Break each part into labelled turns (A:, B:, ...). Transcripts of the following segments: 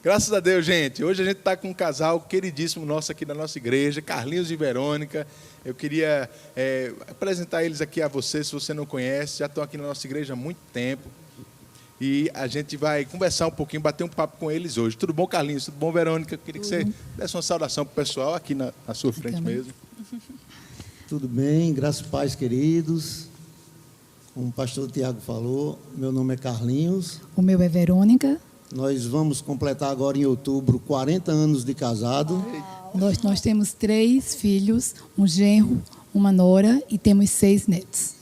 A: Graças a Deus, gente. Hoje a gente está com um casal queridíssimo nosso aqui da nossa igreja, Carlinhos e Verônica. Eu queria apresentar eles aqui a você, se você não conhece. Já estão aqui na nossa igreja há muito tempo. E a gente vai conversar um pouquinho, bater um papo com eles hoje. Tudo bom, Carlinhos? Tudo bom, Verônica? Eu queria que você desse uma saudação para o pessoal aqui na sua frente mesmo.
B: Tudo bem, graças a paz, queridos. Como o pastor Tiago falou, meu nome é Carlinhos.
C: O meu é Verônica.
B: Nós vamos completar agora em outubro 40 anos de casado.
C: Nós temos 3 filhos, um genro, uma nora e temos 6 netos.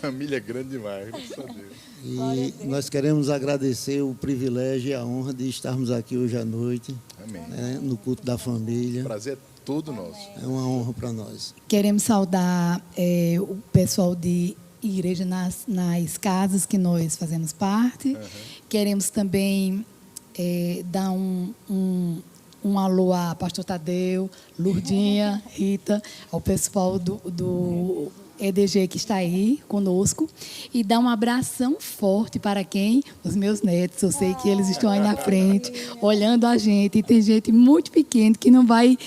A: Família grande demais, graças a Deus.
B: E nós queremos agradecer o privilégio e a honra de estarmos aqui hoje à noite.
A: Amém.
B: No culto da família.
A: Prazer é todo nosso.
B: É uma honra para nós.
C: Queremos saudar o pessoal de igreja nas casas que nós fazemos parte. Queremos também dar um alô a pastor Tadeu, Lurdinha, Rita, ao pessoal do EDG que está aí conosco, e dar um abração forte para quem? Os meus netos. Eu sei que eles estão aí na frente, olhando a gente, e tem gente muito pequena que não vai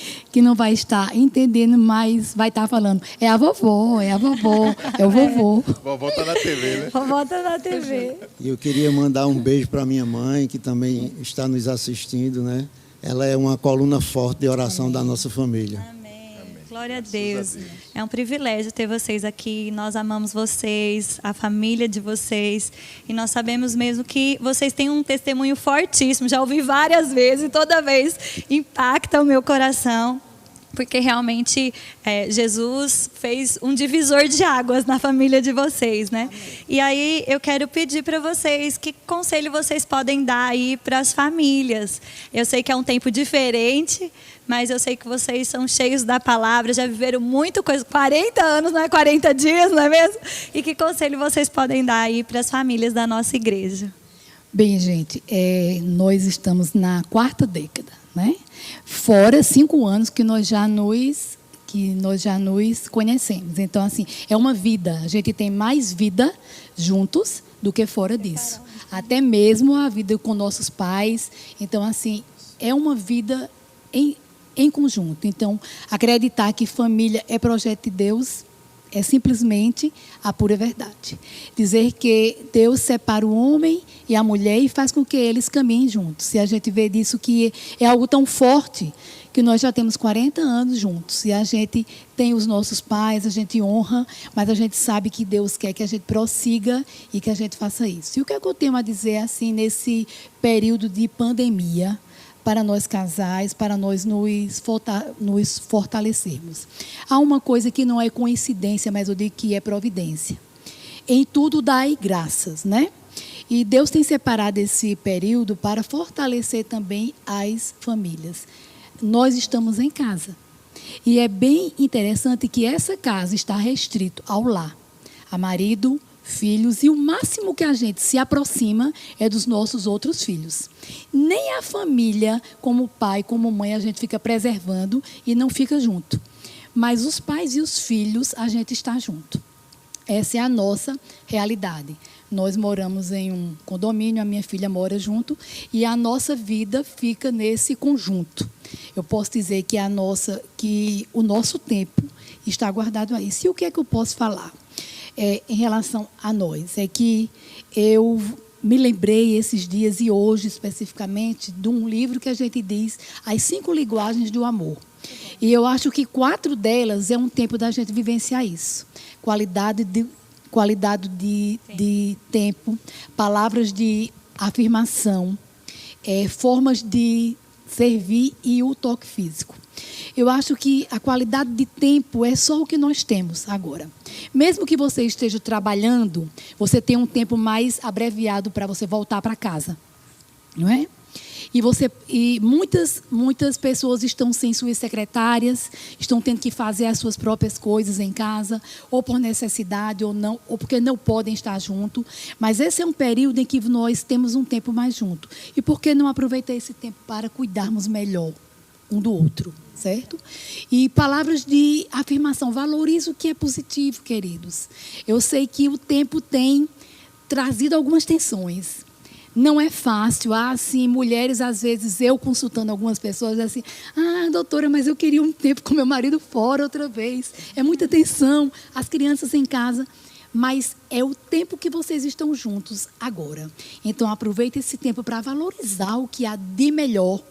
C: estar entendendo, mas vai estar falando, é a vovó, é o vovô.
A: Vovó está na TV, né?
D: Vovó está na TV.
B: E eu queria mandar um beijo para minha mãe, que também está nos assistindo, né? Ela é uma coluna forte de oração da nossa família.
D: Amém. Glória a Deus. É um privilégio ter vocês aqui. Nós amamos vocês, a família de vocês. E nós sabemos mesmo que vocês têm um testemunho fortíssimo. Já ouvi várias vezes e toda vez impacta o meu coração. Porque realmente Jesus fez um divisor de águas na família de vocês, né? Amém. E aí eu quero pedir para vocês que conselho vocês podem dar aí para as famílias. Eu sei que é um tempo diferente, mas eu sei que vocês são cheios da palavra, já viveram muita coisa, 40 anos, não é 40 dias, não é mesmo? E que conselho vocês podem dar aí para as famílias da nossa igreja?
C: Bem, gente, nós estamos na 4ª década, né? Fora 5 anos que nós já nos conhecemos. Então, assim, é uma vida. A gente tem mais vida juntos do que fora disso. Até mesmo a vida com nossos pais. Então, assim, é uma vida em conjunto. Então, acreditar que família é projeto de Deus é simplesmente a pura verdade. Dizer que Deus separa o homem e a mulher e faz com que eles caminhem juntos. E a gente vê disso que é algo tão forte que nós já temos 40 anos juntos. E a gente tem os nossos pais, a gente honra, mas a gente sabe que Deus quer que a gente prossiga e que a gente faça isso. E o que é que eu tenho a dizer assim nesse período de pandemia? Para nós casais, para nós nos fortalecermos. Há uma coisa que não é coincidência, mas eu digo que é providência. Em tudo dai graças, né? E Deus tem separado esse período para fortalecer também as famílias. Nós estamos em casa. E é bem interessante que essa casa está restrito ao lar, a marido, filhos, e o máximo que a gente se aproxima é dos nossos outros filhos. Nem a família, como pai, como mãe, a gente fica preservando e não fica junto. Mas os pais e os filhos, a gente está junto. Essa é a nossa realidade. Nós moramos em um condomínio, a minha filha mora junto, e a nossa vida fica nesse conjunto. Eu posso dizer que o nosso tempo está guardado a isso. E o que é que eu posso falar? Em relação a nós, é que eu me lembrei esses dias, e hoje especificamente, de um livro que a gente diz As 5 Linguagens do Amor. E eu acho que 4 delas é um tempo da gente vivenciar isso. Qualidade de tempo, palavras de afirmação, formas de servir e o toque físico. Eu acho que a qualidade de tempo é só o que nós temos agora. Mesmo que você esteja trabalhando, você tem um tempo mais abreviado para você voltar para casa, não é? E muitas pessoas estão sem suas secretárias, estão tendo que fazer as suas próprias coisas em casa, ou por necessidade, ou não, ou porque não podem estar junto. Mas esse é um período em que nós temos um tempo mais junto. E por que não aproveitar esse tempo para cuidarmos melhor um do outro, certo? E palavras de afirmação, valorize o que é positivo, queridos. Eu sei que o tempo tem trazido algumas tensões. Não é fácil. Assim, mulheres, às vezes, eu consultando algumas pessoas, assim, doutora, mas eu queria um tempo com meu marido fora outra vez. É muita tensão, as crianças em casa. Mas é o tempo que vocês estão juntos agora. Então, aproveite esse tempo para valorizar o que há de melhor,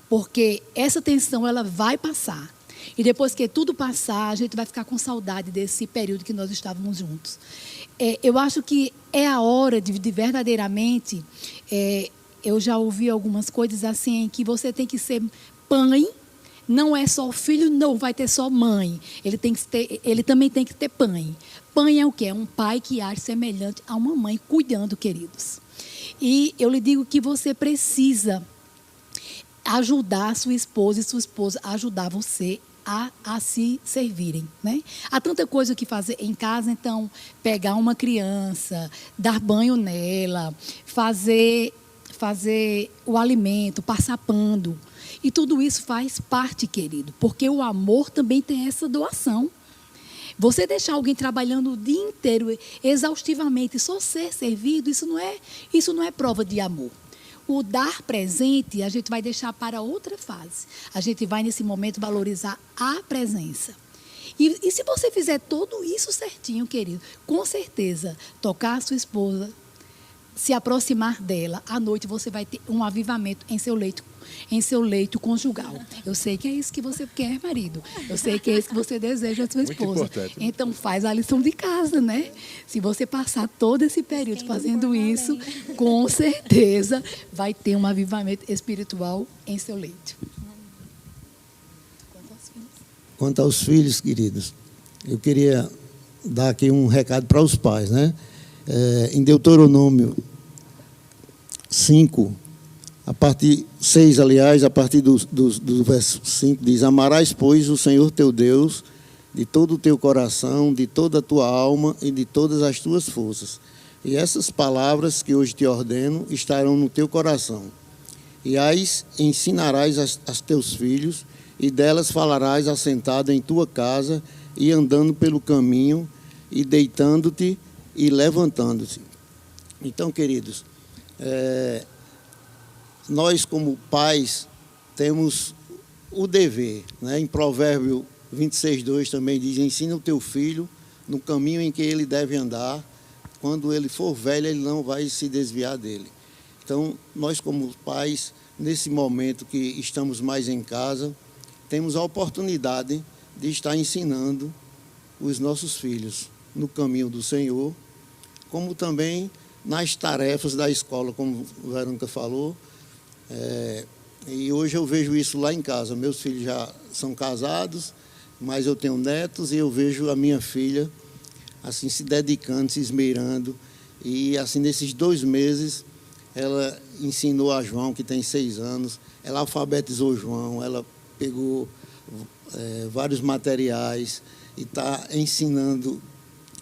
C: porque essa tensão ela vai passar. E depois que tudo passar, a gente vai ficar com saudade desse período que nós estávamos juntos. Eu acho que é a hora de verdadeiramente... eu já ouvi algumas coisas assim, que você tem que ser mãe. Não é só o filho, não vai ter só mãe. Ele também tem que ter pai. Pai é o quê? É um pai que age semelhante a uma mãe, cuidando, queridos. E eu lhe digo que você precisa ajudar sua esposa e sua esposa a ajudar você a se servirem, né? Há tanta coisa que fazer em casa, então, pegar uma criança, dar banho nela, fazer o alimento, passar pano. E tudo isso faz parte, querido, porque o amor também tem essa doação. Você deixar alguém trabalhando o dia inteiro, exaustivamente, só ser servido, isso não é prova de amor. O dar presente, a gente vai deixar para outra fase. A gente vai, nesse momento, valorizar a presença. E se você fizer tudo isso certinho, querido, com certeza, tocar a sua esposa, se aproximar dela, à noite você vai ter um avivamento em seu leito conjugal. Eu sei que é isso que você quer, marido. Eu sei que é isso que você deseja a sua esposa.
A: Muito importante.
C: Então, faz a lição de casa, né? Se você passar todo esse período fazendo isso, com certeza vai ter um avivamento espiritual em seu leito.
B: Quanto aos filhos, queridos, eu queria dar aqui um recado para os pais, né? Em Deuteronômio 5, a partir 6, aliás, a partir do verso 5, diz: amarás, pois, o Senhor teu Deus de todo o teu coração, de toda a tua alma e de todas as tuas forças. E essas palavras que hoje te ordeno estarão no teu coração. E as ensinarás a teus filhos, e delas falarás assentado em tua casa e andando pelo caminho, e deitando-te e levantando-se. Então, queridos, nós como pais temos o dever, né? Em Provérbio 26:2 também diz: ensina o teu filho no caminho em que ele deve andar, quando ele for velho ele não vai se desviar dele. Então, nós como pais, nesse momento que estamos mais em casa, temos a oportunidade de estar ensinando os nossos filhos no caminho do Senhor, como também nas tarefas da escola, como a Verônica falou. E hoje eu vejo isso lá em casa. Meus filhos já são casados, mas eu tenho netos, e eu vejo a minha filha assim se dedicando, se esmerando. E assim, nesses 2 meses, ela ensinou a João, que tem 6 anos, ela alfabetizou João, ela pegou vários materiais e está ensinando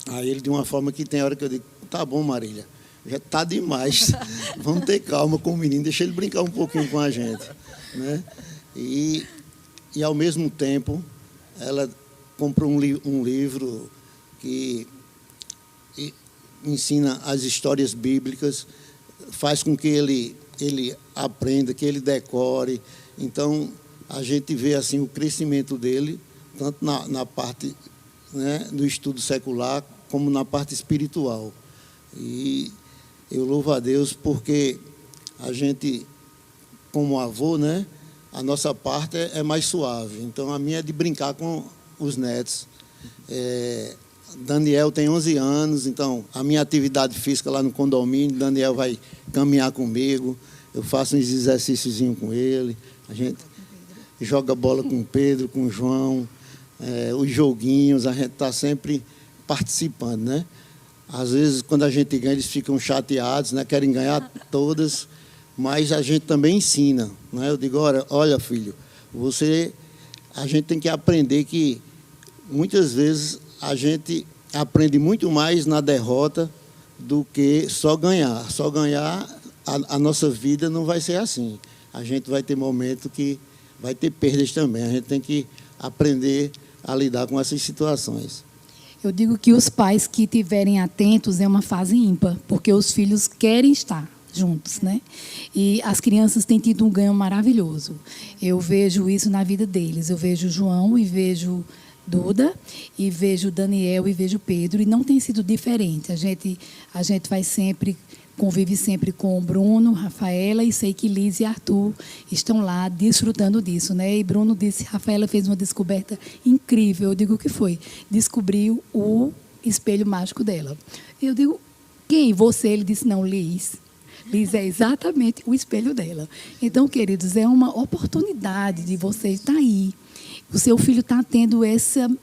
B: a ele de uma forma que tem hora que eu digo: tá bom, Marília, já está demais, vamos ter calma com o menino, deixa ele brincar um pouquinho com a gente, né? E ao mesmo tempo, ela comprou um livro que ensina as histórias bíblicas, faz com que ele aprenda, que ele decore. Então, a gente vê assim o crescimento dele, tanto na parte, né, do estudo secular, como na parte espiritual. E eu louvo a Deus porque a gente, como avô, né, a nossa parte é mais suave. Então, a minha é de brincar com os netos. Daniel tem 11 anos, então a minha atividade física lá no condomínio, Daniel vai caminhar comigo, eu faço uns exercícios com ele, a gente joga bola com o Pedro, com o João, os joguinhos, a gente está sempre participando, né? Às vezes, quando a gente ganha, eles ficam chateados, né? Querem ganhar todas, mas a gente também ensina, né? Eu digo: olha, filho, a gente tem que aprender que muitas vezes a gente aprende muito mais na derrota do que só ganhar. Só ganhar, a nossa vida não vai ser assim. A gente vai ter momento que vai ter perdas também. A gente tem que aprender a lidar com essas situações.
C: Eu digo que os pais que estiverem atentos é uma fase ímpar, porque os filhos querem estar juntos, né? E as crianças têm tido um ganho maravilhoso. Eu vejo isso na vida deles. Eu vejo João e vejo Duda, e vejo Daniel e vejo Pedro, e não tem sido diferente. A gente vai sempre, convive sempre com o Bruno, Rafaela, e sei que Liz e Arthur estão lá desfrutando disso, né? E Bruno disse, Rafaela fez uma descoberta incrível. Eu digo, o que foi? Descobriu o espelho mágico dela. Eu digo, quem? Você? Ele disse, não, Liz. Liz é exatamente o espelho dela. Então, queridos, é uma oportunidade de você estar aí. O seu filho está tendo esses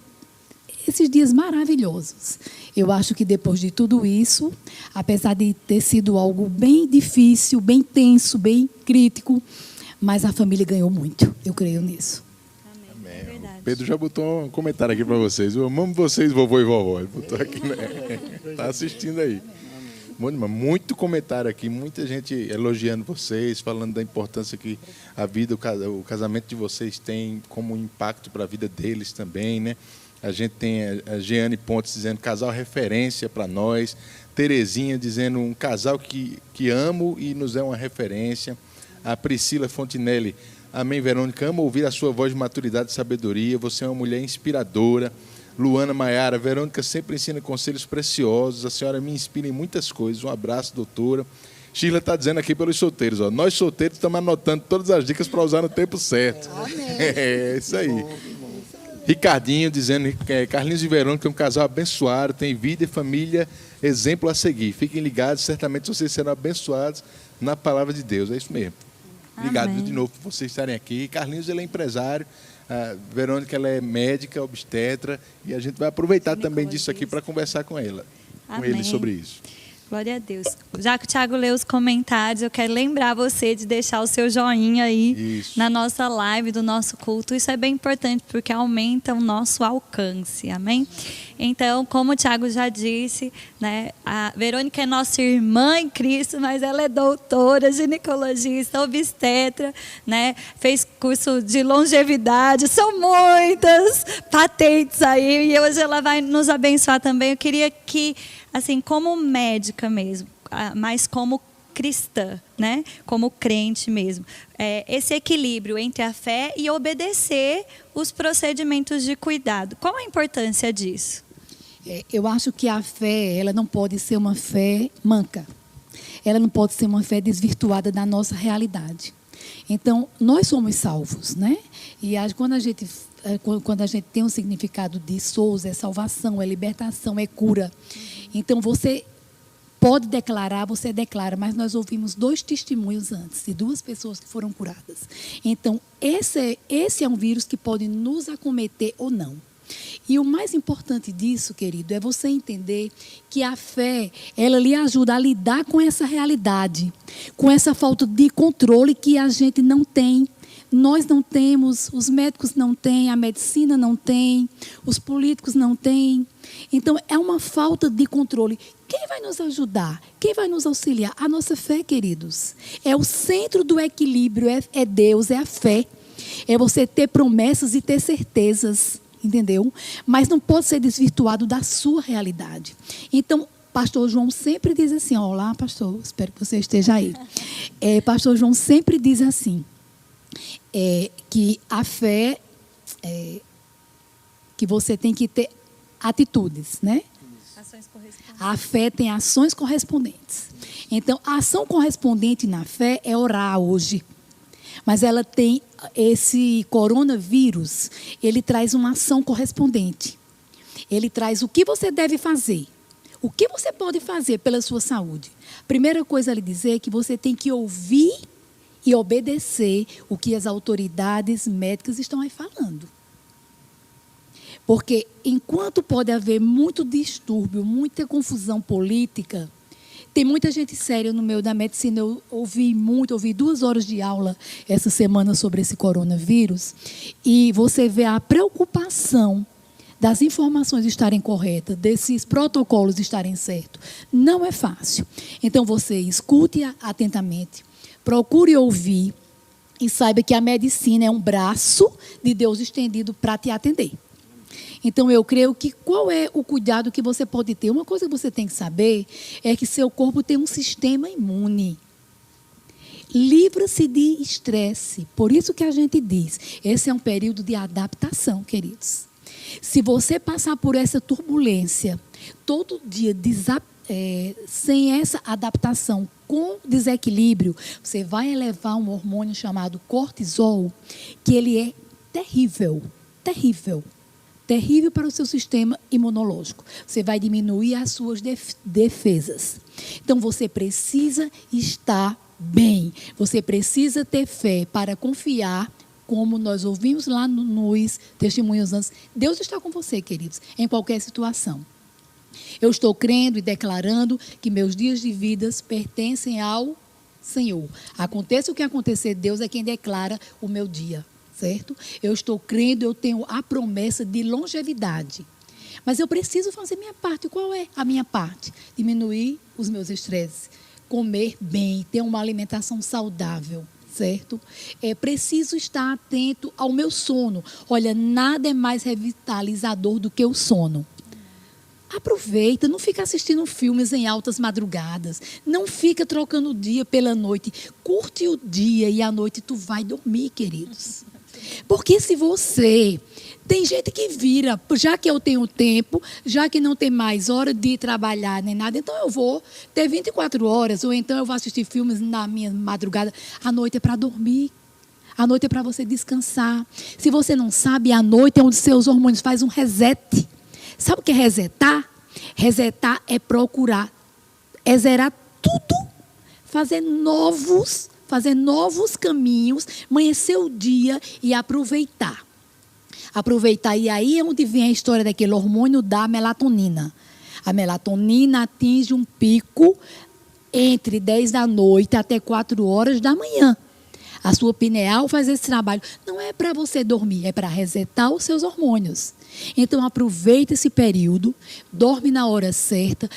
C: dias maravilhosos. Eu acho que depois de tudo isso, apesar de ter sido algo bem difícil, bem tenso, bem crítico, mas a família ganhou muito. Eu creio nisso.
D: Amém. É verdade.
A: Pedro já botou um comentário aqui para vocês. Eu amo vocês, vovô e vovó. Ele botou aqui, né? Está assistindo aí. Muito comentário aqui, muita gente elogiando vocês, falando da importância que a vida, o casamento de vocês tem como impacto para a vida deles também, né? A gente tem a Jeane Pontes dizendo casal referência para nós, Terezinha dizendo um casal que amo e nos é uma referência, a Priscila Fontinelli, amém, Verônica, amo ouvir a sua voz de maturidade e sabedoria, você é uma mulher inspiradora. Luana Maiara, Verônica sempre ensina conselhos preciosos, a senhora me inspira em muitas coisas, um abraço, doutora. Sheila está dizendo aqui pelos solteiros, ó, nós solteiros estamos anotando todas as dicas para usar no tempo certo. É isso aí. Ricardinho dizendo, Carlinhos e Verônica é um casal abençoado, tem vida e família, exemplo a seguir. Fiquem ligados, certamente vocês serão abençoados na palavra de Deus, é isso mesmo. Obrigado de novo por vocês estarem aqui. Carlinhos, ele é empresário. A Verônica, ela é médica, obstetra, e a gente vai aproveitar também disso aqui para conversar com ela, com ele sobre isso.
D: Glória a Deus. Já que o Thiago leu os comentários, eu quero lembrar você de deixar o seu joinha aí na nossa live do nosso culto. Isso é bem importante porque aumenta o nosso alcance, amém? Então, como o Thiago já disse, né, a Verônica é nossa irmã em Cristo, mas ela é doutora, ginecologista, obstetra, né, fez curso de longevidade, são muitas patentes aí, e hoje ela vai nos abençoar também. Eu queria que, assim, como médica mesmo, mas como cristã, né? Como crente mesmo, esse equilíbrio entre a fé e obedecer os procedimentos de cuidado. Qual a importância disso?
C: Eu acho que a fé, ela não pode ser uma fé manca. Ela não pode ser uma fé desvirtuada da nossa realidade. Então, nós somos salvos, né? E quando a gente tem um significado de souza, é salvação, é libertação, é cura. Então, você pode declarar, você declara, mas nós ouvimos 2 testemunhos antes, de 2 pessoas que foram curadas. Então, esse é um vírus que pode nos acometer ou não. E o mais importante disso, querido, é você entender que a fé, ela lhe ajuda a lidar com essa realidade, com essa falta de controle que a gente não tem. Nós não temos, os médicos não têm, a medicina não tem, os políticos não têm. Então, é uma falta de controle. Quem vai nos ajudar? Quem vai nos auxiliar? A nossa fé, queridos. É o centro do equilíbrio, é Deus, é a fé. É você ter promessas e ter certezas, entendeu? Mas não pode ser desvirtuado da sua realidade. Então, pastor João sempre diz assim, olá, pastor, espero que você esteja aí. Pastor João sempre diz assim, que a fé, que você tem que ter atitudes, né?
D: Ações correspondentes.
C: A fé tem ações correspondentes. Então, a ação correspondente na fé é orar hoje. Mas ela tem esse coronavírus, ele traz uma ação correspondente. Ele traz o que você deve fazer. O que você pode fazer pela sua saúde? Primeira coisa a lhe dizer é que você tem que ouvir e obedecer o que as autoridades médicas estão aí falando. Porque enquanto pode haver muito distúrbio, muita confusão política, tem muita gente séria no meio da medicina. Eu ouvi 2 horas de aula essa semana sobre esse coronavírus, e você vê a preocupação das informações estarem corretas, desses protocolos estarem certos. Não é fácil. Então, você escute atentamente, procure ouvir e saiba que a medicina é um braço de Deus estendido para te atender. Então, eu creio que qual é o cuidado que você pode ter? Uma coisa que você tem que saber é que seu corpo tem um sistema imune. livra-se de estresse. Por isso que a gente diz, esse é um período de adaptação, queridos. Se você passar por essa turbulência, todo dia sem essa adaptação, com desequilíbrio, você vai elevar um hormônio chamado cortisol, que ele é terrível, terrível. Terrível para o seu sistema imunológico. Você vai diminuir as suas defesas. Então, você precisa estar bem. Você precisa ter fé para confiar, como nós ouvimos lá nos testemunhos antes. Deus está com você, queridos, em qualquer situação. Eu estou crendo e declarando que meus dias de vida pertencem ao Senhor. Aconteça o que acontecer, Deus é quem declara o meu dia. Certo? Eu estou crendo, eu tenho a promessa de longevidade. Mas eu preciso fazer minha parte. Qual é a minha parte? Diminuir os meus estresses, comer bem, ter uma alimentação saudável, certo? Preciso estar atento ao meu sono. Olha, nada é mais revitalizador do que o sono. Aproveita, não fica assistindo filmes em altas madrugadas, não fica trocando o dia pela noite. Curte o dia e à noite tu vai dormir, queridos. Porque se você... Tem gente que vira, já que eu tenho tempo, já que não tem mais hora de trabalhar nem nada, então eu vou ter 24 horas, ou então eu vou assistir filmes na minha madrugada. A noite é para dormir, a noite é para você descansar. Se você não sabe, a noite é onde seus hormônios fazem um reset. Sabe o que é resetar? Resetar é procurar, é zerar tudo, fazer novos caminhos, amanhecer o dia e aproveitar. Aproveitar, e aí é onde vem a história daquele hormônio da melatonina. A melatonina atinge um pico entre 10 da noite até 4 horas da manhã. A sua pineal faz esse trabalho. Não é para você dormir, é para resetar os seus hormônios. Então, aproveita esse período, dorme na hora certa.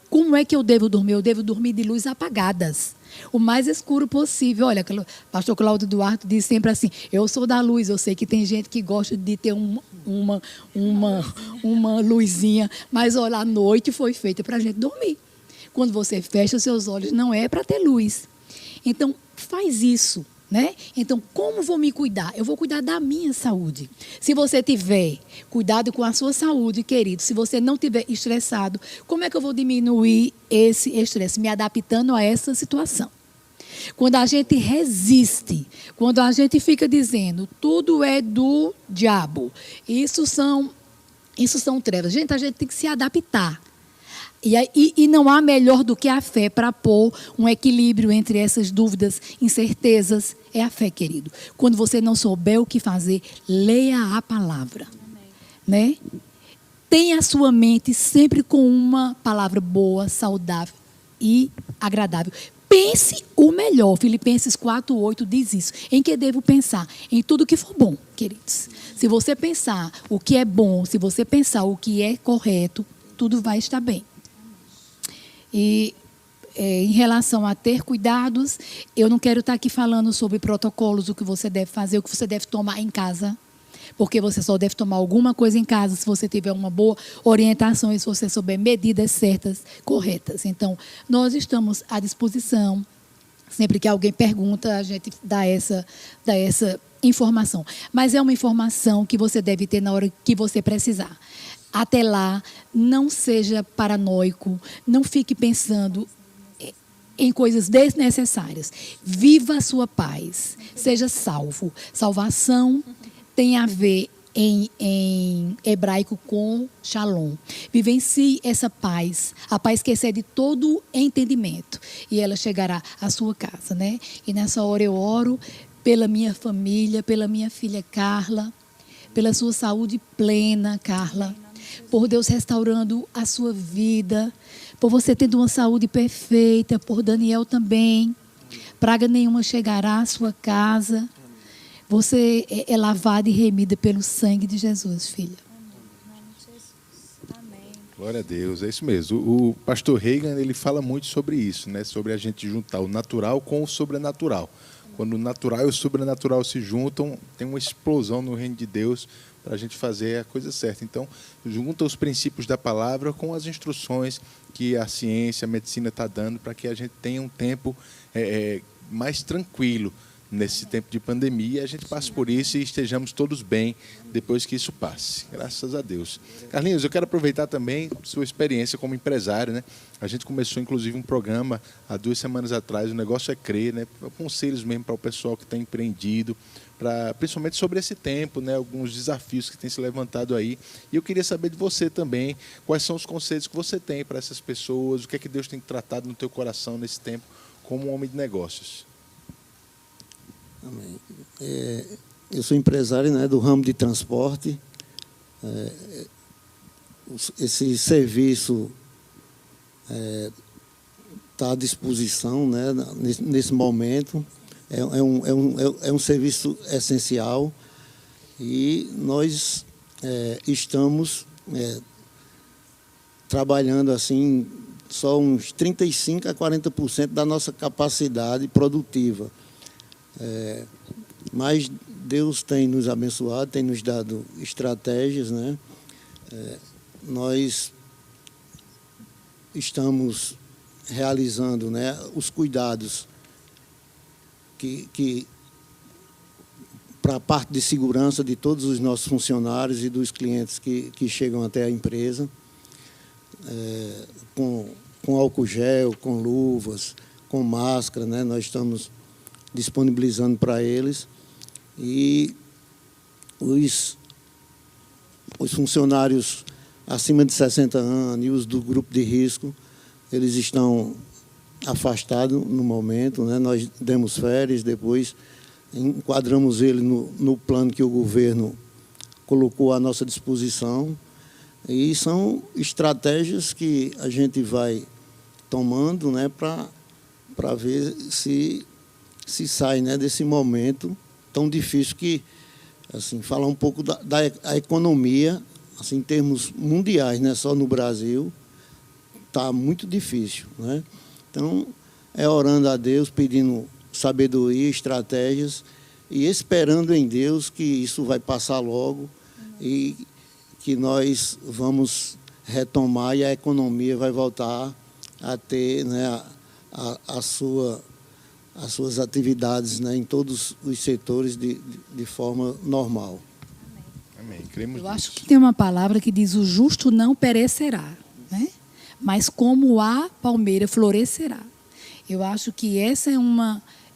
C: Como é que eu devo dormir? Eu devo dormir de luz apagadas. O mais escuro possível. Olha, o pastor Cláudio Duarte diz sempre assim, eu sou da luz, eu sei que tem gente que gosta de ter uma luzinha, mas olha, a noite foi feita para a gente dormir. Quando você fecha os seus olhos, não é para ter luz. Então, faz isso, né? Então, como vou me cuidar? Eu vou cuidar da minha saúde. Se você tiver cuidado com a sua saúde, querido, se você não tiver estressado, como é que eu vou diminuir esse estresse? Me adaptando a essa situação. Quando a gente resiste, quando a gente fica dizendo, tudo é do diabo, isso são trevas. Gente, a gente tem que se adaptar. E não há melhor do que a fé para pôr um equilíbrio entre essas dúvidas, incertezas. É a fé, querido. Quando você não souber o que fazer, leia a palavra. Né? Tenha a sua mente sempre com uma palavra boa, saudável e agradável. Pense o melhor. Filipenses 4:8 diz isso. Em que devo pensar? Em tudo que for bom, queridos. Se você pensar o que é bom, se você pensar o que é correto, tudo vai estar bem. E em relação a ter cuidados, eu não quero estar aqui falando sobre protocolos, o que você deve fazer, o que você deve tomar em casa, porque você só deve tomar alguma coisa em casa se você tiver uma boa orientação e se você souber medidas certas, corretas. Então, nós estamos à disposição. Sempre que alguém pergunta, a gente dá essa informação. Mas é uma informação que você deve ter na hora que você precisar. Até lá, não seja paranoico, não fique pensando em coisas desnecessárias. Viva a sua paz, seja salvo. Salvação tem a ver em hebraico com shalom. Vivencie essa paz, a paz que excede todo entendimento. E ela chegará à sua casa, né? E nessa hora eu oro pela minha família, pela minha filha Carla, pela sua saúde plena, Carla. Por Deus restaurando a sua vida, por você tendo uma saúde perfeita, por Daniel também. Praga nenhuma chegará à sua casa. Você é lavada e remida pelo sangue de Jesus, filha.
D: Amém.
A: Glória a Deus, é isso mesmo. O pastor Reagan, ele fala muito sobre isso, né? Sobre a gente juntar o natural com o sobrenatural. Quando o natural e o sobrenatural se juntam, tem uma explosão no reino de Deus para a gente fazer a coisa certa. Então, junta os princípios da palavra com as instruções que a ciência, a medicina está dando para que a gente tenha um tempo mais tranquilo nesse tempo de pandemia, a gente passe por isso e estejamos todos bem depois que isso passe. Graças a Deus. Carlinhos, eu quero aproveitar também sua experiência como empresário, né? A gente começou, inclusive, um programa há 2 semanas atrás, o negócio é crer, né? Conselhos mesmo para o pessoal que está empreendido, principalmente sobre esse tempo, né? Alguns desafios que têm se levantado aí. E eu queria saber de você também, quais são os conselhos que você tem para essas pessoas, o que é que Deus tem tratado no teu coração nesse tempo como um homem de negócios.
B: Amém. Eu sou empresário, né, do ramo de transporte. Esse serviço está à disposição, né, nesse momento. É um serviço essencial e nós estamos trabalhando assim só uns 35% a 40% da nossa capacidade produtiva. Mas Deus tem nos abençoado, tem nos dado estratégias, né? Nós estamos realizando, né, os cuidados que para a parte de segurança de todos os nossos funcionários e dos clientes que chegam até a empresa, com álcool gel, com luvas, com máscara, né? Nós estamos disponibilizando para eles, e os funcionários acima de 60 anos e os do grupo de risco, eles estão afastados no momento, né? Nós demos férias, depois enquadramos ele no plano que o governo colocou à nossa disposição, e são estratégias que a gente vai tomando, né, para ver se sai, né, desse momento tão difícil que, assim, falar um pouco da economia, assim, em termos mundiais, não é só no Brasil, está muito difícil, né? Então, orando a Deus, pedindo sabedoria, estratégias e esperando em Deus que isso vai passar logo e que nós vamos retomar e a economia vai voltar a ter, né, as suas atividades, né, em todos os setores de forma normal.
A: Amém. Cremos
C: Eu acho que tem uma palavra que diz: o justo não perecerá, né? Mas como a palmeira florescerá. Eu acho que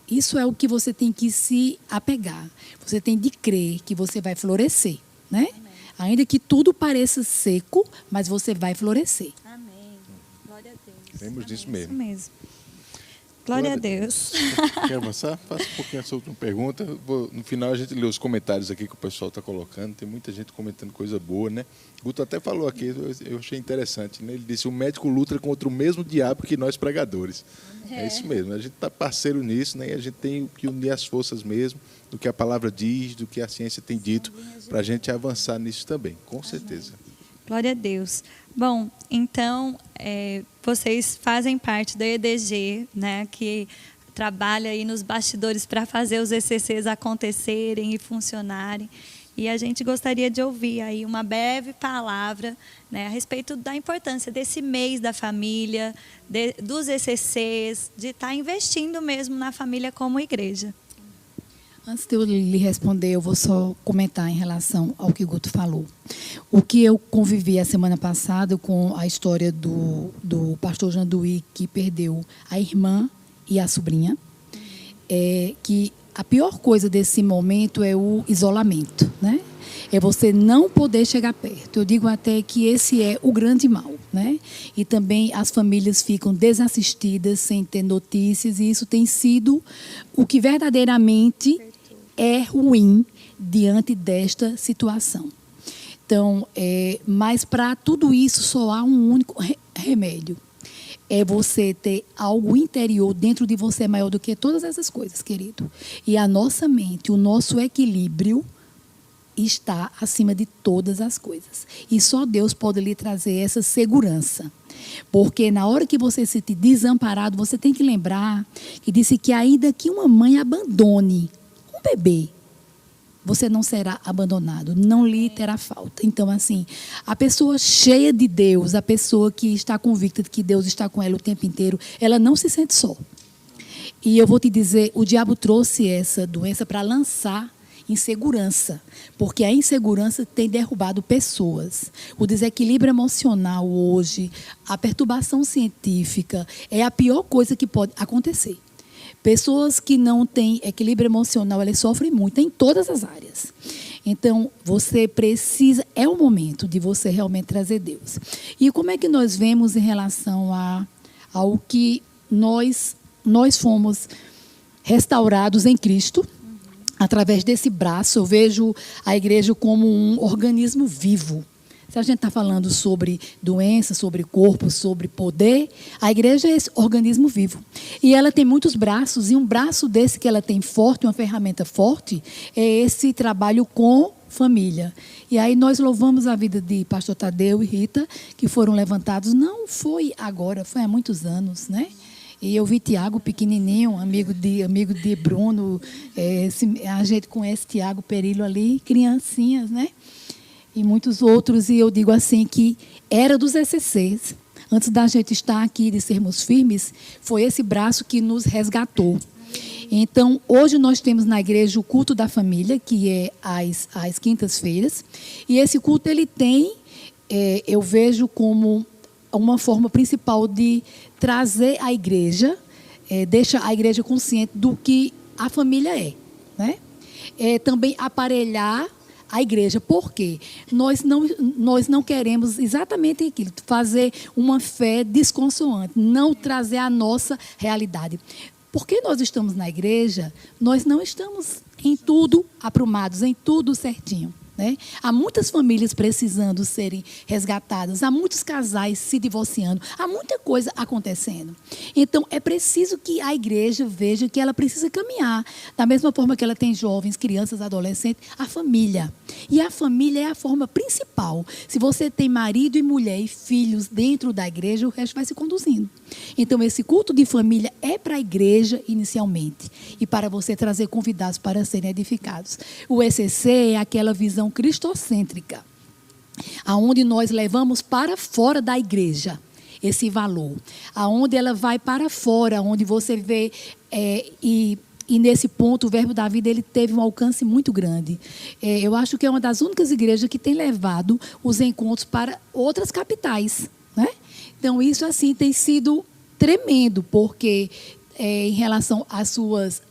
C: isso é o que você tem que se apegar. Você tem de crer que você vai florescer, né? Ainda que tudo pareça seco, mas você vai florescer.
D: Amém. Glória a Deus.
A: Cremos nisso mesmo.
D: Isso mesmo. Glória a Deus.
A: Quer avançar? Faça um pouquinho essa última pergunta. No final a gente lê os comentários aqui que o pessoal está colocando. Tem muita gente comentando coisa boa, né? Guto até falou aqui, eu achei interessante, né? Ele disse: o médico luta contra o mesmo diabo que nós pregadores. É isso mesmo, a gente está parceiro nisso, né? E a gente tem que unir as forças mesmo, do que a palavra diz, do que a ciência tem dito, para a gente avançar nisso também, com certeza.
D: Glória a Deus. Bom, então, vocês fazem parte da EDG, né, que trabalha aí nos bastidores para fazer os ECCs acontecerem e funcionarem. E a gente gostaria de ouvir aí uma breve palavra, né, a respeito da importância desse mês da família, dos ECCs, de estar investindo mesmo na família como igreja.
C: Antes de eu lhe responder, eu vou só comentar em relação ao que o Guto falou. O que eu convivi a semana passada com a história do pastor Janduí, que perdeu a irmã e a sobrinha, é que a pior coisa desse momento é o isolamento, né? É você não poder chegar perto. Eu digo até que esse é o grande mal, né? E também as famílias ficam desassistidas, sem ter notícias, e isso tem sido o que verdadeiramente é ruim diante desta situação. Então, mas para tudo isso só há um único remédio. É você ter algo interior dentro de você maior do que todas essas coisas, querido. E a nossa mente, o nosso equilíbrio está acima de todas as coisas. E só Deus pode lhe trazer essa segurança. Porque na hora que você se sentir desamparado, você tem que lembrar que disse que ainda que uma mãe abandone um bebê, você não será abandonado, não lhe terá falta. Então, assim, a pessoa cheia de Deus, a pessoa que está convicta de que Deus está com ela o tempo inteiro, ela não se sente só. E eu vou te dizer, o diabo trouxe essa doença para lançar insegurança, porque a insegurança tem derrubado pessoas. O desequilíbrio emocional hoje, a perturbação científica, é a pior coisa que pode acontecer. Pessoas que não têm equilíbrio emocional, elas sofrem muito em todas as áreas. Então, você precisa, é o momento de você realmente trazer Deus. E como é que nós vemos em relação ao que nós fomos restaurados em Cristo? Através desse braço, eu vejo a igreja como um organismo vivo. Se a gente está falando sobre doença, sobre corpo, sobre poder, a igreja é esse organismo vivo. E ela tem muitos braços, e um braço desse que ela tem forte, uma ferramenta forte, é esse trabalho com família. E aí nós louvamos a vida de pastor Tadeu e Rita, que foram levantados, não foi agora, foi há muitos anos, né? E eu vi Tiago pequenininho, amigo de Bruno, a gente conhece Tiago Perillo ali, criancinhas, né? E muitos outros, e eu digo assim que era dos ECCs. Antes da gente estar aqui, de sermos firmes, foi esse braço que nos resgatou. Então, hoje nós temos na igreja o culto da família, que é às quintas-feiras. E esse culto, ele tem, eu vejo como uma forma principal de trazer a igreja, deixa a igreja consciente do que a família é, né? Também aparelhar a igreja. Por quê? Nós não queremos exatamente aquilo, fazer uma fé desconsoante, não trazer a nossa realidade. Porque nós estamos na igreja, nós não estamos em tudo aprumados, em tudo certinho. Né? Há muitas famílias precisando serem resgatadas, há muitos casais se divorciando, há muita coisa acontecendo. Então, é preciso que a igreja veja que ela precisa caminhar. Da mesma forma que ela tem jovens, crianças, adolescentes, a família. E a família é a forma principal. Se você tem marido e mulher e filhos dentro da igreja, o resto vai se conduzindo. Então, esse culto de família é para a igreja inicialmente e para você trazer convidados para serem edificados. O ECC é aquela visão cristocêntrica, aonde nós levamos para fora da igreja esse valor, aonde ela vai para fora, onde você vê e nesse ponto o Verbo da Vida ele teve um alcance muito grande. Eu acho que é uma das únicas igrejas que tem levado os encontros para outras capitais, né? Então, isso assim tem sido tremendo, porque em relação às suas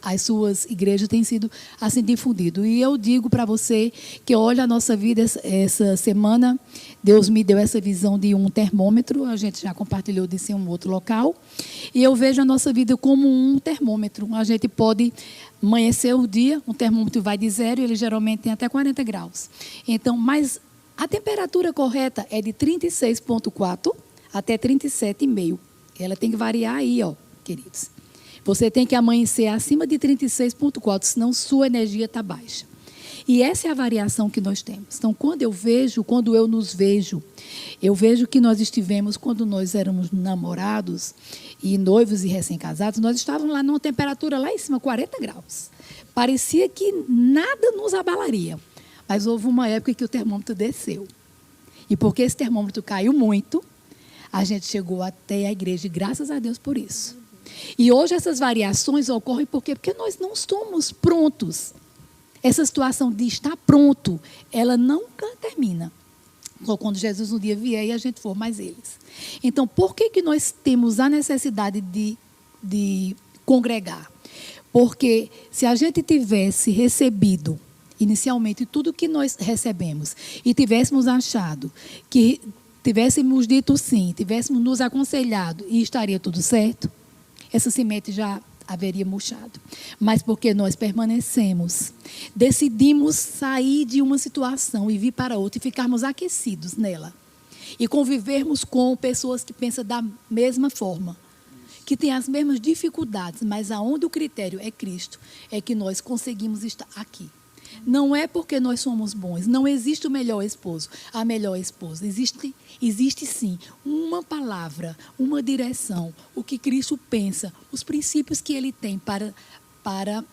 C: igrejas tem sido assim difundido. E eu digo para você que olha a nossa vida essa semana, Deus me deu essa visão de um termômetro, a gente já compartilhou disso em um outro local, e eu vejo a nossa vida como um termômetro. A gente pode amanhecer o dia, um termômetro vai de 0 e ele geralmente tem até 40 graus. Então, mas a temperatura correta é de 36,4 até 37,5. Ela tem que variar aí, ó, queridos. Você tem que amanhecer acima de 36,4, senão sua energia está baixa. E essa é a variação que nós temos. Então, quando eu nos vejo, eu vejo que nós estivemos, quando nós éramos namorados e noivos e recém-casados, nós estávamos lá numa temperatura lá em cima, 40 graus. Parecia que nada nos abalaria. Mas houve uma época que o termômetro desceu. E porque esse termômetro caiu muito, a gente chegou até a igreja, e graças a Deus por isso. E hoje essas variações ocorrem porque nós não estamos prontos. Essa situação de estar pronto, ela nunca termina. Só quando Jesus um dia vier e a gente for mais eles. Então, por que nós temos a necessidade de congregar? Porque se a gente tivesse recebido inicialmente tudo que nós recebemos e tivéssemos achado que tivéssemos dito sim, tivéssemos nos aconselhado e estaria tudo certo, essa semente já haveria murchado. Mas porque nós permanecemos, decidimos sair de uma situação e vir para outra e ficarmos aquecidos nela. E convivermos com pessoas que pensam da mesma forma, que têm as mesmas dificuldades, mas aonde o critério é Cristo, é que nós conseguimos estar aqui. Não é porque nós somos bons, não existe o melhor esposo, a melhor esposa. Existe sim uma palavra, uma direção, o que Cristo pensa, os princípios que Ele tem para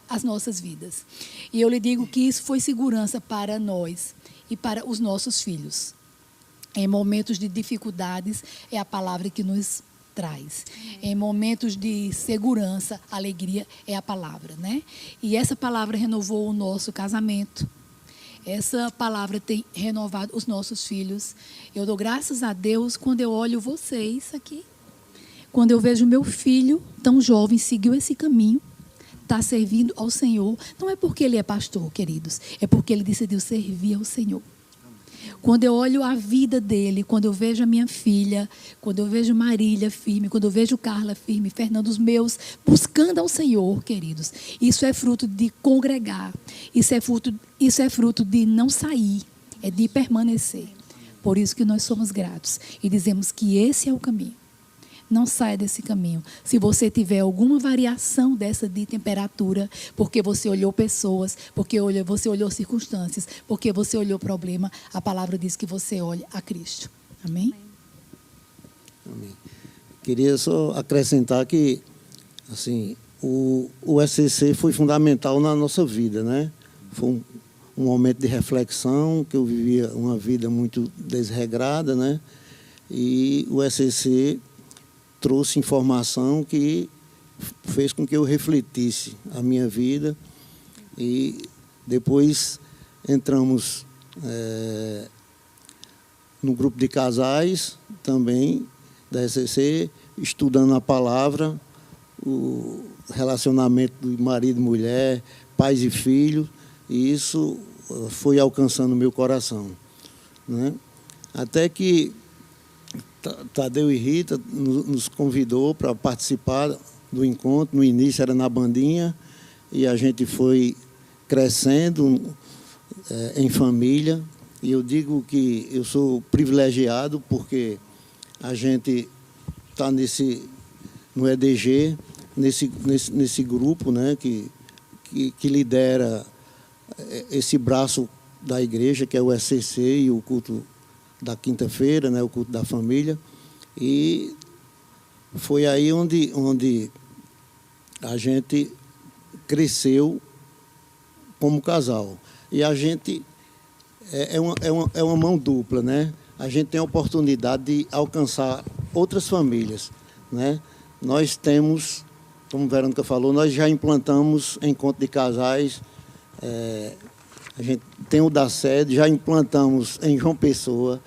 C: as nossas vidas. E eu lhe digo que isso foi segurança para nós e para os nossos filhos. Em momentos de dificuldades, é a palavra que nos traz. Em momentos de segurança, alegria é a palavra, né? E essa palavra renovou o nosso casamento. Essa palavra tem renovado os nossos filhos. Eu dou graças a Deus quando eu olho vocês aqui. Quando eu vejo meu filho, tão jovem, seguiu esse caminho, está servindo ao Senhor. Não é porque ele é pastor, queridos, é porque ele decidiu servir ao Senhor. Quando eu olho a vida dele, quando eu vejo a minha filha, quando eu vejo Marília firme, quando eu vejo Carla firme, Fernando, os meus, buscando ao Senhor, queridos, isso é fruto de congregar, isso é fruto de não sair, é de permanecer. Por isso que nós somos gratos e dizemos que esse é o caminho. Não saia desse caminho. Se você tiver alguma variação dessa de temperatura, porque você olhou pessoas, porque você olhou circunstâncias, porque você olhou problema, a palavra diz que você olha a Cristo. Amém?
B: Amém. Queria só acrescentar que assim, o SCC foi fundamental na nossa vida, né? Foi um momento de reflexão, que eu vivia uma vida muito desregrada, né? E o SCC trouxe informação que fez com que eu refletisse a minha vida. E depois entramos no grupo de casais também da SCC, estudando a palavra, o relacionamento do marido e mulher, pais e filhos, e isso foi alcançando o meu coração, né? Até que Tadeu e Rita nos convidou para participar do encontro. No início era na bandinha, e a gente foi crescendo em família. E eu digo que eu sou privilegiado porque a gente está no EDG, nesse grupo, né, que lidera esse braço da igreja, que é o SCC e o culto da quinta-feira, né, o culto da família. E foi aí onde a gente cresceu como casal. E a gente é uma mão dupla, né? A gente tem a oportunidade de alcançar outras famílias, né? Nós temos, como a Verônica falou, nós já implantamos encontro de casais. A gente tem o da sede, já implantamos em João Pessoa,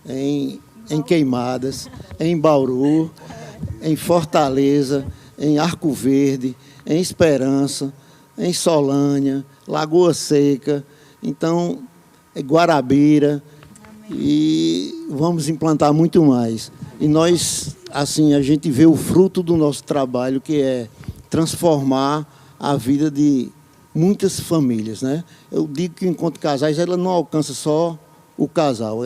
B: em Queimadas, em Bauru, em Fortaleza, em Arco Verde, em Esperança, em Solânia, Lagoa Seca, então, Guarabira. Amém. E vamos implantar muito mais. E nós, assim, a gente vê o fruto do nosso trabalho, que é transformar a vida de muitas famílias, né? Eu digo que o Encontro de Casais, ela não alcança só o casal,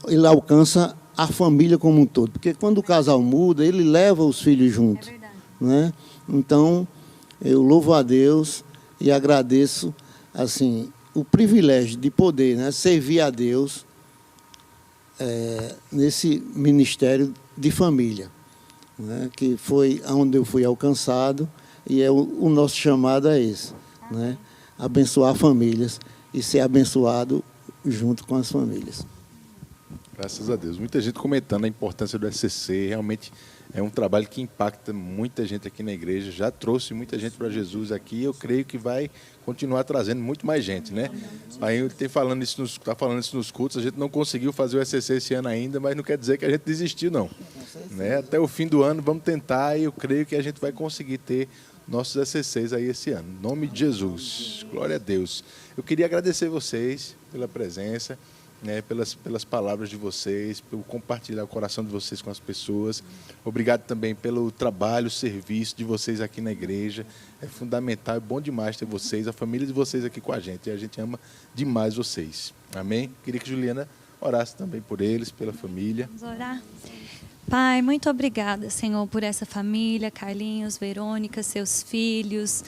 B: ele alcança a família como um todo, porque quando o casal muda, ele leva os filhos junto, né? Então, eu louvo a Deus e agradeço, assim, o privilégio de poder, né, servir a Deus nesse ministério de família, né, que foi onde eu fui alcançado. E o nosso chamado é esse, né? Abençoar famílias e ser abençoado junto com as famílias.
A: Graças a Deus. Muita gente comentando a importância do SCC. Realmente é um trabalho que impacta muita gente aqui na igreja. Já trouxe muita gente para Jesus aqui. Eu creio que vai continuar trazendo muito mais gente, né? Aí está falando isso nos cultos. A gente não conseguiu fazer o SCC esse ano ainda, mas não quer dizer que a gente desistiu, não. Né? Até o fim do ano vamos tentar, e eu creio que a gente vai conseguir ter nossos SCCs aí esse ano. Em nome de Jesus. Glória a Deus. Eu queria agradecer vocês pela presença, né, pelas palavras de vocês, pelo compartilhar o coração de vocês com as pessoas. Obrigado também pelo trabalho, serviço de vocês aqui na igreja. É fundamental, é bom demais ter vocês, a família de vocês aqui com a gente. E a gente ama demais vocês. Amém? Queria que Juliana orasse também por eles, pela família.
D: Vamos orar? Pai, muito obrigada, Senhor, por essa família, Carlinhos, Verônica, seus filhos,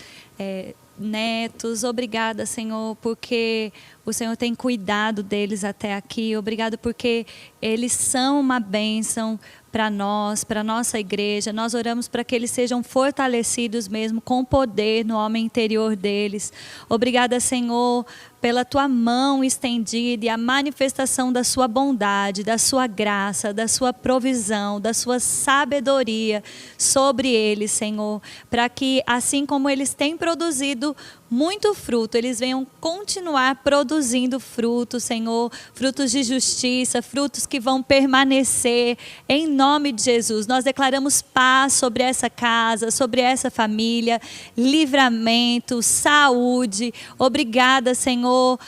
D: netos. Obrigada, Senhor, porque o Senhor tem cuidado deles até aqui. Obrigado porque eles são uma bênção para nós, para a nossa igreja. Nós oramos para que eles sejam fortalecidos mesmo com poder no homem interior deles. Obrigada, Senhor, pela tua mão estendida e a manifestação da sua bondade, da sua graça, da sua provisão, da sua sabedoria sobre eles, Senhor, para que assim como eles têm produzido muito fruto, eles venham continuar produzindo frutos, Senhor, frutos de justiça, frutos que vão permanecer em nome de Jesus. Nós declaramos paz sobre essa casa, sobre essa família, livramento, saúde. Obrigada, Senhor,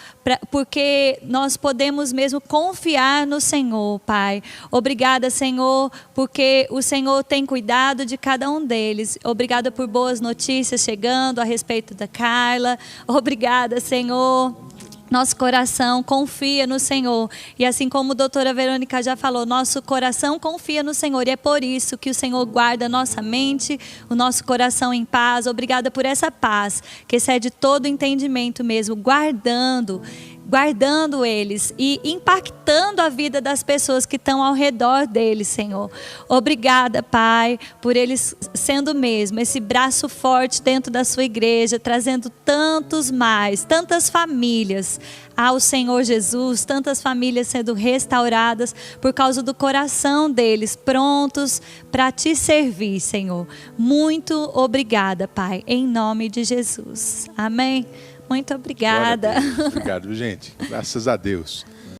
D: porque nós podemos mesmo confiar no Senhor, Pai. Obrigada, Senhor, porque o Senhor tem cuidado de cada um deles. Obrigada por boas notícias chegando a respeito da Carla. Obrigada, Senhor. Nosso coração confia no Senhor. E assim como a doutora Verônica já falou, nosso coração confia no Senhor. E é por isso que o Senhor guarda a nossa mente, o nosso coração em paz. Obrigada por essa paz que excede todo entendimento mesmo, guardando eles e impactando a vida das pessoas que estão ao redor deles, Senhor. Obrigada, Pai, por eles sendo mesmo esse braço forte dentro da sua igreja, trazendo tantas famílias ao Senhor Jesus, tantas famílias sendo restauradas por causa do coração deles, prontos para te servir, Senhor. Muito obrigada, Pai, em nome de Jesus. Amém. Muito obrigada.
A: Obrigado, gente. Graças a Deus.